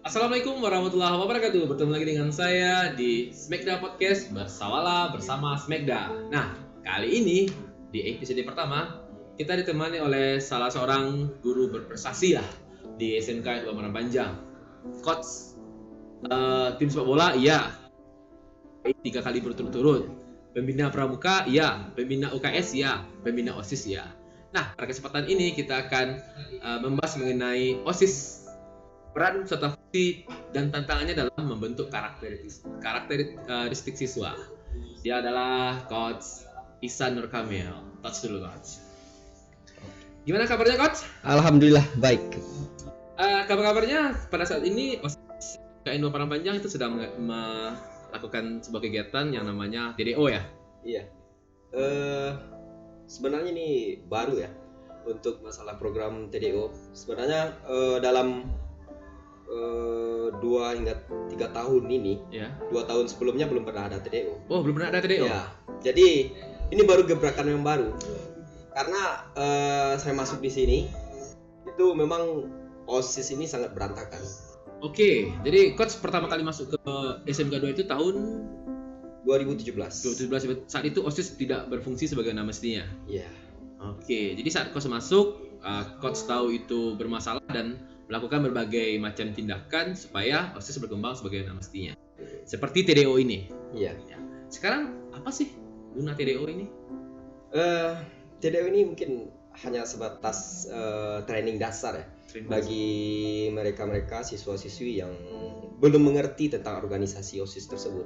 Assalamualaikum warahmatullahi wabarakatuh. Bertemu lagi dengan saya di Smekda Podcast bersama Smekda. Nah, kali ini di episode pertama kita ditemani oleh salah seorang guru berprestasi di SMK Dua Muara Panjang. Coach tim sepak bola, iya. 3 kali berturut-turut. Pembina pramuka, iya. Pembina UKS, iya. Pembina OSIS, iya. Nah, pada kesempatan ini kita akan membahas mengenai OSIS, peran serta fungsi dan tantangannya dalam membentuk karakteristik siswa. Dia adalah Coach Ihsan Nur Kamil. Touch dulu, Coach. Gimana kabarnya, Coach? Alhamdulillah baik. Kabarnya pada saat ini OSIS KN Dua Muara Panjang itu sedang melakukan sebuah kegiatan yang namanya TDO ya? Iya. Sebenarnya ini baru ya untuk masalah program TDO. Sebenarnya dalam 2 hingga 3 tahun ini, Ya. 2 tahun sebelumnya belum pernah ada TDO. Oh, belum pernah ada TDO? Ya, jadi ini baru gebrakan yang baru. Karena saya masuk di sini, itu memang OSIS ini sangat berantakan. Oke, jadi Coach pertama kali masuk ke SMK 2 itu tahun 2017. 2017. Saat itu OSIS tidak berfungsi sebagaimana mestinya. Iya. Oke, jadi saat Coach masuk, Coach tahu itu bermasalah dan melakukan berbagai macam tindakan supaya OSIS berkembang sebagaimana mestinya. Seperti TDO ini. Iya. Ya. Sekarang apa sih guna TDO ini? TDO ini mungkin hanya sebatas training dasar ya bagi mereka-mereka siswa-siswi yang belum mengerti tentang organisasi OSIS tersebut.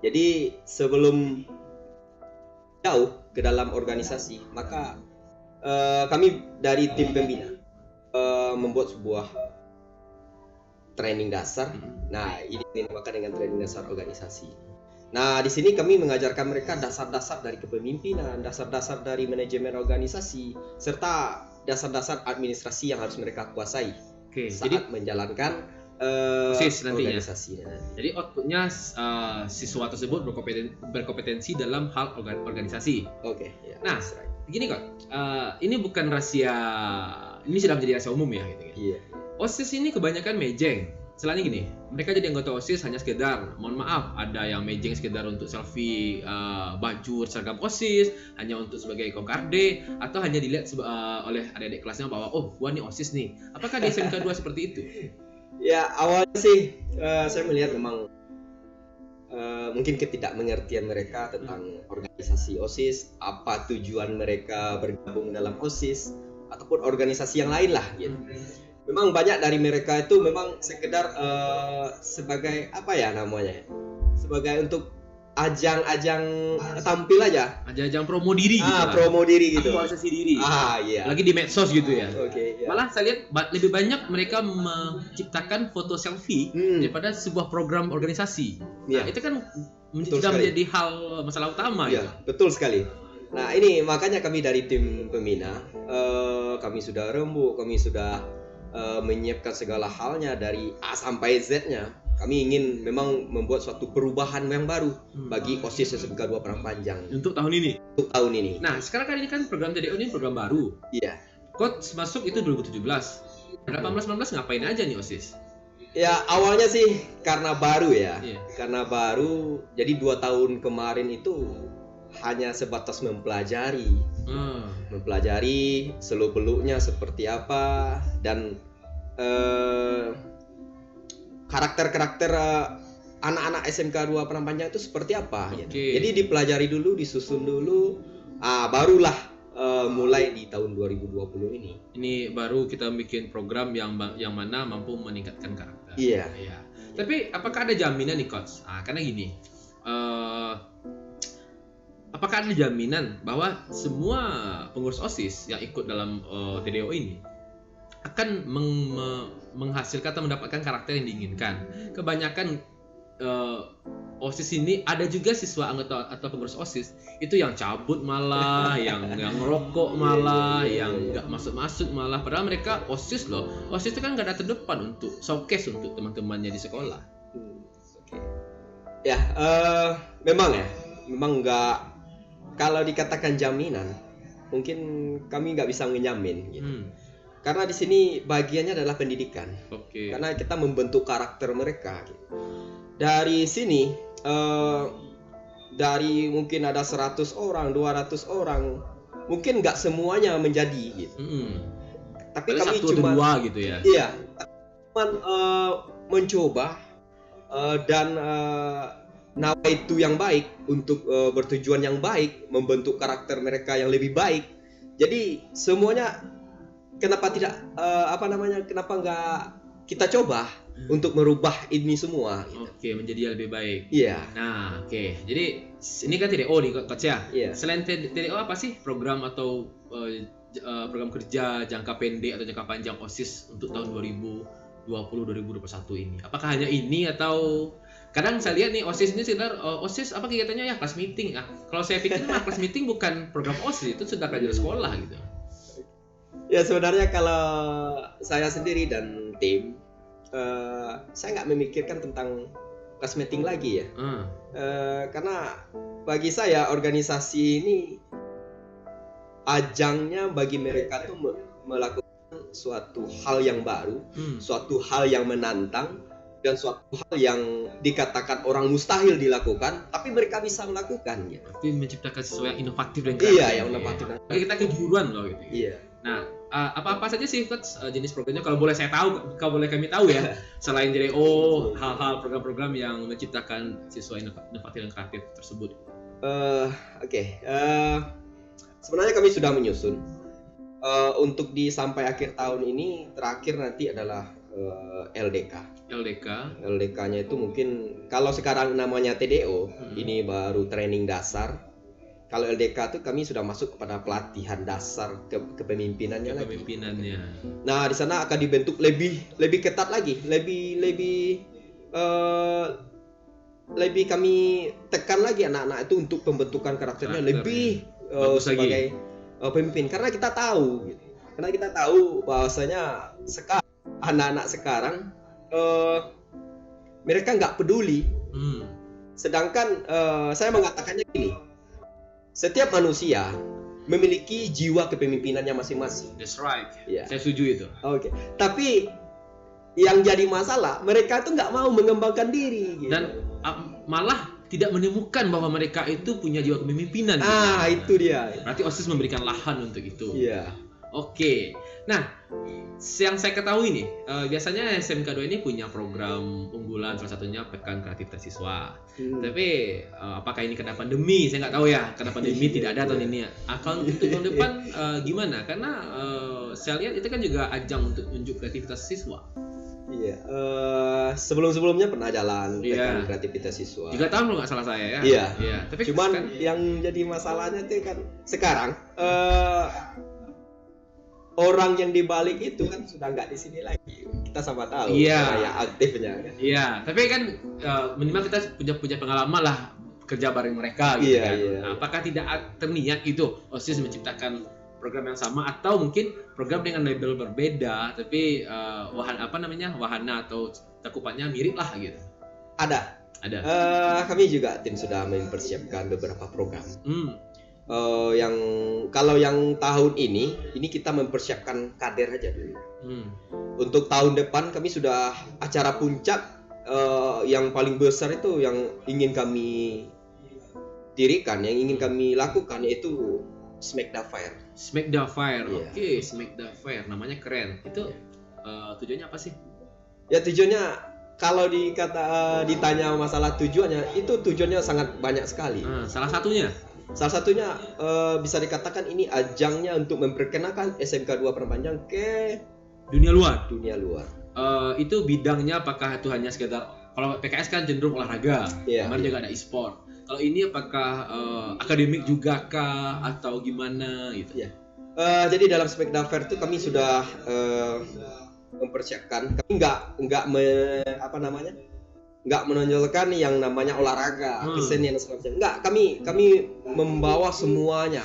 Jadi sebelum jauh ke dalam organisasi, maka kami dari tim pembina membuat sebuah training dasar. Nah, ini dinamakan dengan training dasar organisasi. Nah, di sini kami mengajarkan mereka dasar-dasar dari kepemimpinan, dasar-dasar dari manajemen organisasi, serta dasar-dasar administrasi yang harus mereka kuasai saat menjalankan OSIS nantinya. organisasinya. Jadi outputnya siswa tersebut berkompetensi dalam hal organisasi. Oke, ya. Nah, that's right. Begini kok, ini bukan rahasia, ini sudah menjadi rahasia umum ya gitu. Iya. OSIS ini kebanyakan mejeng. Selain gini, mereka jadi anggota OSIS hanya sekedar, mohon maaf, ada yang mejeng sekedar untuk selfie baju seragam OSIS, hanya untuk sebagai komkarde, atau hanya dilihat oleh adik-adik kelasnya bahwa oh, gua nih OSIS nih. Apakah di SMK 2 seperti itu? Ya, awalnya sih saya melihat memang mungkin ketidakmengertian mereka tentang organisasi OSIS, apa tujuan mereka bergabung dalam OSIS ataupun organisasi yang lain lah gitu. Memang banyak dari mereka itu memang sekedar sebagai apa ya namanya? Sebagai untuk ajang-ajang tampil aja. Ajang promo diri gitu lah. Promo diri gitu. Aktualisasi diri. Iya. Lagi di medsos gitu ya. Oke, ya. Malah saya lihat lebih banyak mereka menciptakan foto selfie daripada sebuah program organisasi. Iya. Nah, itu kan Betul sudah sekali. menjadi hal masalah utama Iya, gitu. betul sekali. Nah, ini makanya kami dari tim pembina, kami sudah rembuk, kami sudah menyiapkan segala halnya dari A sampai Z-nya. Kami ingin memang membuat suatu perubahan yang baru bagi OSIS SMK 2 Muara Panjang Untuk tahun ini. untuk tahun ini. Nah, sekarang kan ini kan program TDO ini program baru. Iya. Coach masuk itu 2017. 18-19 ngapain aja nih OSIS? Ya, awalnya sih karena baru ya. Iya. Karena baru, jadi 2 tahun kemarin itu hanya sebatas mempelajari. Mempelajari seluk-beluknya seperti apa dan karakter-karakter anak-anak SMK 2 Muara Panjang itu seperti apa gitu. Jadi dipelajari dulu, disusun dulu, barulah mulai di tahun 2020 ini. Ini baru kita bikin program yang mana mampu meningkatkan karakter. Iya. Tapi apakah ada jaminan nih Coach? Karena gini, apakah ada jaminan bahwa semua pengurus OSIS yang ikut dalam TDO ini akan menghasilkan atau mendapatkan karakter yang diinginkan? Kebanyakan OSIS ini ada juga siswa anggota atau pengurus OSIS itu yang cabut malah, yang ngerokok malah, yang nggak masuk malah. Padahal mereka OSIS loh. OSIS itu kan nggak ada terdepan untuk showcase untuk teman-temannya di sekolah. Ya, memang nggak. Kalau dikatakan jaminan, mungkin kami nggak bisa menjamin gitu. Karena di sini bagiannya adalah pendidikan. Oke. Karena kita membentuk karakter mereka. Gitu. Dari sini, dari mungkin ada 100 orang, 200 orang, mungkin nggak semuanya menjadi gitu. Tapi Paling kami satu atau cuma dua gitu ya. Iya, cuma mencoba dan nawa itu yang baik untuk bertujuan yang baik, membentuk karakter mereka yang lebih baik. Jadi semuanya kenapa tidak kenapa nggak kita coba untuk merubah ini semua gitu. Oke, menjadi lebih baik. Iya. Nah, oke. Jadi ini kan TDO nih Coach ya. Iya. Selain TDO apa sih program atau program kerja jangka pendek atau jangka panjang OSIS untuk tahun 2020-2021 ini? Apakah hanya ini atau kadang saya lihat nih OSIS ini sekedar OSIS apa kegiatannya ya kelas meeting. Kalau saya pikir kelas meeting bukan program OSIS, itu sudah kajian sekolah gitu. Ya sebenarnya kalau saya sendiri dan tim, saya nggak memikirkan tentang kelas meeting lagi ya. Karena bagi saya organisasi ini ajangnya bagi mereka tuh melakukan suatu hal yang baru, suatu hal yang menantang, dan suatu hal yang dikatakan orang mustahil dilakukan, tapi mereka bisa melakukan. Gitu. Tapi menciptakan sesuatu yang inovatif dan kreatif. Iya, yang inovatif. Kita kejuruan loh gitu. Iya. Nah, apa-apa saja sih Coach jenis programnya kalau boleh saya tahu, kalau boleh kami tahu ya, selain dari hal-hal program-program yang menciptakan siswa inovatif dan kreatif tersebut. Oke. Sebenarnya kami sudah menyusun untuk sampai akhir tahun ini, terakhir nanti adalah LDK. LDK-nya itu mungkin kalau sekarang namanya TDO, ini baru training dasar. Kalau LDK itu kami sudah masuk kepada pelatihan dasar kepemimpinannya lagi. Nah, di sana akan dibentuk lebih ketat lagi, lebih kami tekan lagi anak-anak itu untuk pembentukan karakternya lebih sebagai pemimpin. Karena kita tahu, gitu. Karena kita tahu bahwasanya sekarang anak-anak sekarang mereka nggak peduli. Sedangkan saya mengatakannya gini. Setiap manusia memiliki jiwa kepemimpinannya masing-masing. That's right. Yeah. Saya setuju itu. Oke. Tapi yang jadi masalah, mereka tuh nggak mau mengembangkan diri. Gitu. Dan malah tidak menemukan bahwa mereka itu punya jiwa kepemimpinan. Itu dia. Berarti OSIS memberikan lahan untuk itu. Iya. Oke. Nah, yang saya ketahui nih, biasanya SMK 2 ini punya program unggulan, salah satunya Pekan Kreativitas Siswa. Tapi apakah ini karena pandemi? Saya nggak tahu ya. Karena pandemi tidak ada tahun ini. Kalau untuk tahun depan gimana? Karena saya lihat itu kan juga ajang untuk unjuk kreativitas siswa. Iya. Sebelum-sebelumnya pernah jalan Pekan Kreativitas Siswa. 3 tahun kalau nggak salah saya ya. Iya. Tapi cuman kan, yang jadi masalahnya itu kan sekarang orang yang dibalik itu kan sudah nggak di sini lagi. Kita sama tahu ya aktifnya kan. Iya, tapi kan minimal kita punya pengalaman lah kerja bareng mereka gitu kan. Iya. Nah, apakah tidak terniat itu OSIS menciptakan program yang sama atau mungkin program dengan label berbeda tapi wahana atau cakupannya mirip lah gitu. Ada. Kami juga tim sudah mempersiapkan beberapa program. Yang tahun ini kita mempersiapkan kader aja dulu. Untuk tahun depan kami sudah acara puncak yang paling besar itu yang ingin kami dirikan, yang ingin kami lakukan yaitu Smekda Fair. Smekda Fair, Oke, Smekda Fair, namanya keren. Itu tujuannya apa sih? Ya tujuannya kalau ditanya masalah tujuannya, itu tujuannya sangat banyak sekali. Salah satunya bisa dikatakan ini ajangnya untuk memperkenalkan SMK 2 Perpanjang ke dunia luar. Itu bidangnya apakah itu hanya sekedar, kalau PKS kan cenderung olahraga, kemarin juga ada e-sport. Kalau ini apakah akademik juga kah atau gimana gitu? Jadi dalam Smekda Fair itu kami sudah mempersiapkan. Kami nggak menonjolkan yang namanya olahraga, kesenian dan semacamnya. Enggak, kami membawa semuanya.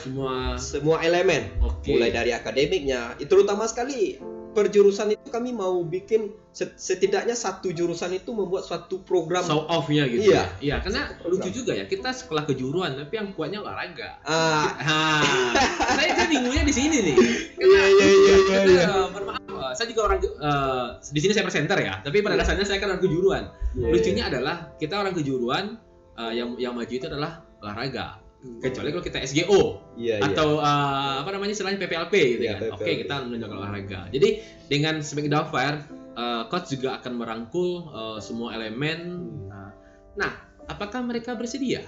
Semua elemen. Mulai dari akademiknya, terutama sekali per jurusan itu kami mau bikin setidaknya satu jurusan itu membuat suatu program show off-nya gitu. Iya, karena lucu juga ya, kita sekolah kejuruan tapi yang kuatnya olahraga. Saya bingungnya di sini nih. Karena juga orang di sini saya presenter ya, tapi pada dasarnya saya kan orang kejuruan. Lucunya adalah kita orang kejuruan yang maju itu adalah olahraga. Kecuali kalau kita SGO atau apa namanya istilahnya PPLP gitu kan. PPLP. Oke, kita menunjukkan olahraga. Jadi dengan Smackdown Fire coach juga akan merangkul semua elemen. Nah, apakah mereka bersedia